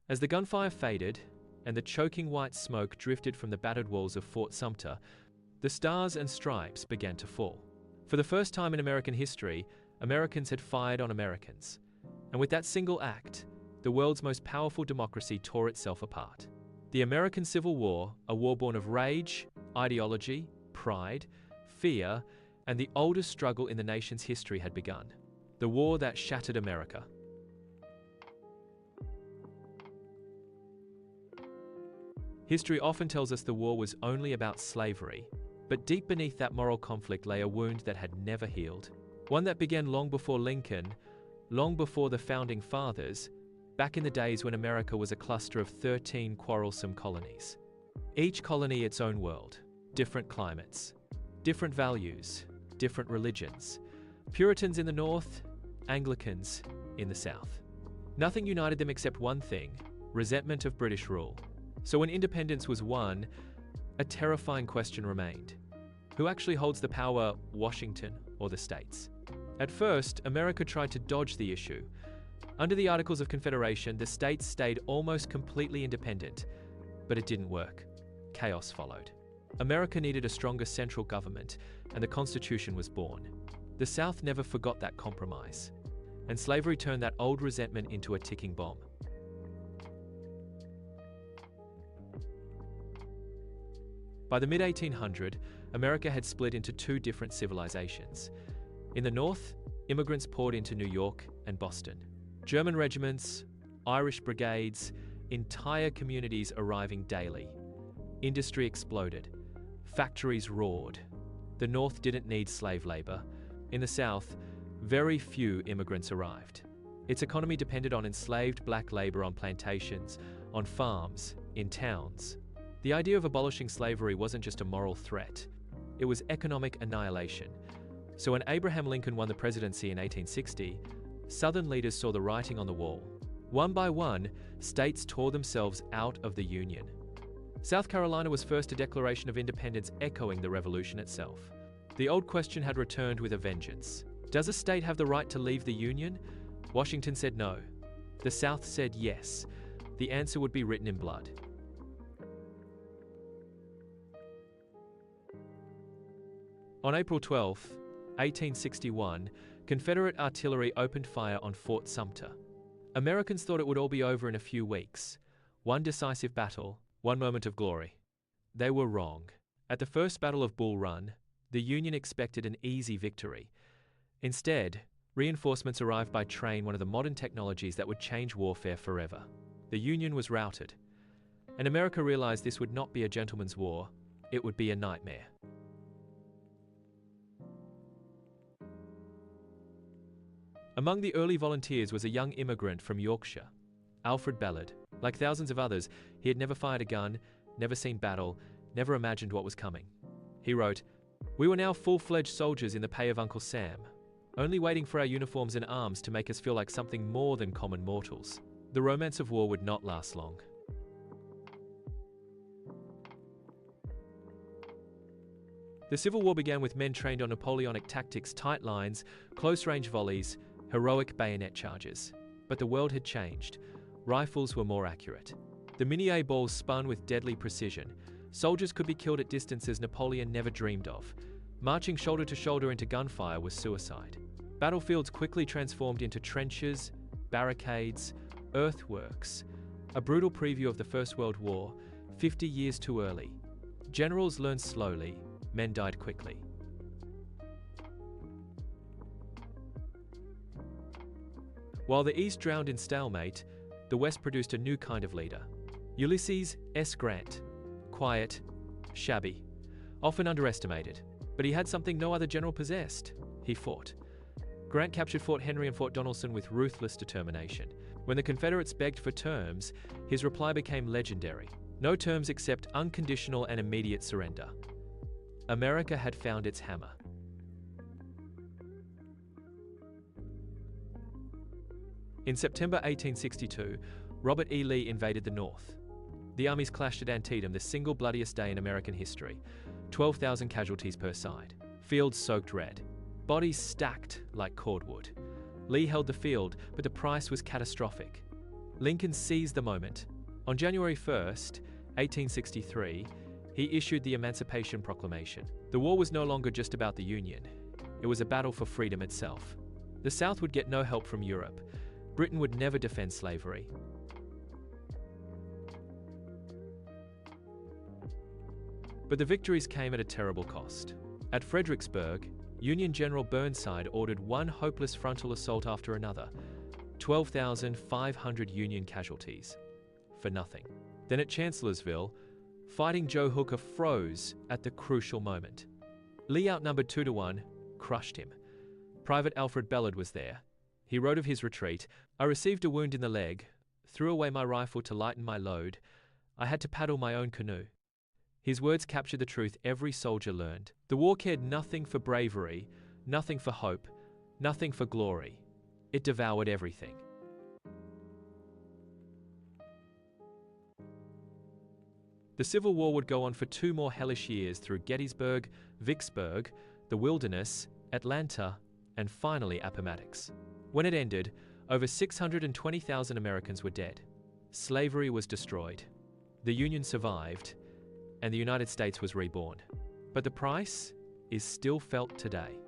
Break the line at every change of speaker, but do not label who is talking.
As the gunfire faded and the choking white smoke drifted from the battered walls of Fort Sumter, the stars and stripes began to fall. For the first time in American history, Americans had fired on Americans. And with that single act, the world's most powerful democracy tore itself apart. The American Civil War, a war born of rage, ideology, pride, fear, and the oldest struggle in the nation's history had begun. The war that shattered America. History often tells us the war was only about slavery, but deep beneath that moral conflict lay a wound that had never healed. One that began long before Lincoln, long before the Founding Fathers, back in the days when America was a cluster of 13 quarrelsome colonies. Each colony its own world, different climates, different values, different religions. Puritans in the north, Anglicans in the south. Nothing united them except one thing: resentment of British rule. So when independence was won, a terrifying question remained. Who actually holds the power, Washington or the states? At first, America tried to dodge the issue. Under the Articles of Confederation, the states stayed almost completely independent, but it didn't work. Chaos followed. America needed a stronger central government, and the Constitution was born. The South never forgot that compromise, and slavery turned that old resentment into a ticking bomb. By the mid-1800s, America had split into two different civilizations. In the north, immigrants poured into New York and Boston. German regiments, Irish brigades, entire communities arriving daily. Industry exploded. Factories roared. The north didn't need slave labor. In the south, very few immigrants arrived. Its economy depended on enslaved black labor on plantations, on farms, in towns. The idea of abolishing slavery wasn't just a moral threat, it was economic annihilation. So when Abraham Lincoln won the presidency in 1860, Southern leaders saw the writing on the wall. One by one, states tore themselves out of the Union. South Carolina was first a declaration of independence echoing the Revolution itself. The old question had returned with a vengeance. Does a state have the right to leave the Union? Washington said no. The South said yes. The answer would be written in blood. On April 12, 1861, Confederate artillery opened fire on Fort Sumter. Americans thought it would all be over in a few weeks. One decisive battle, one moment of glory. They were wrong. At the first Battle of Bull Run, the Union expected an easy victory. Instead, reinforcements arrived by train, one of the modern technologies that would change warfare forever. The Union was routed, and America realized this would not be a gentleman's war, it would be a nightmare. Among the early volunteers was a young immigrant from Yorkshire, Alfred Ballard. Like thousands of others, he had never fired a gun, never seen battle, never imagined what was coming. He wrote, "We were now full-fledged soldiers in the pay of Uncle Sam, only waiting for our uniforms and arms to make us feel like something more than common mortals." The romance of war would not last long. The Civil War began with men trained on Napoleonic tactics, tight lines, close-range volleys, heroic bayonet charges. But the world had changed. Rifles were more accurate. The Minié balls spun with deadly precision. Soldiers could be killed at distances Napoleon never dreamed of. Marching shoulder to shoulder into gunfire was suicide. Battlefields quickly transformed into trenches, barricades, earthworks. A brutal preview of the First World War, 50 years too early. Generals learned slowly, men died quickly. While the East drowned in stalemate, the West produced a new kind of leader. Ulysses S. Grant. Quiet, shabby, often underestimated. But he had something no other general possessed. He fought. Grant captured Fort Henry and Fort Donelson with ruthless determination. When the Confederates begged for terms, his reply became legendary. No terms except unconditional and immediate surrender. America had found its hammer. In September 1862, Robert E. Lee invaded the North. The armies clashed at Antietam, the single bloodiest day in American history. 12,000 casualties per side. Fields soaked red. Bodies stacked like cordwood. Lee held the field, but the price was catastrophic. Lincoln seized the moment. On January 1st, 1863, he issued the Emancipation Proclamation. The war was no longer just about the Union. It was a battle for freedom itself. The South would get no help from Europe. Britain would never defend slavery. But the victories came at a terrible cost. At Fredericksburg, Union General Burnside ordered one hopeless frontal assault after another. 12,500 Union casualties. For nothing. Then at Chancellorsville, Fighting Joe Hooker froze at the crucial moment. Lee, outnumbered 2-1, crushed him. Private Alfred Bellard was there. He wrote of his retreat, "I received a wound in the leg, threw away my rifle to lighten my load. I had to paddle my own canoe." His words captured the truth every soldier learned. The war cared nothing for bravery, nothing for hope, nothing for glory. It devoured everything. The Civil War would go on for 2 more hellish years through Gettysburg, Vicksburg, the Wilderness, Atlanta, and finally Appomattox. When it ended, over 620,000 Americans were dead. Slavery was destroyed. The Union survived, and the United States was reborn. But the price is still felt today.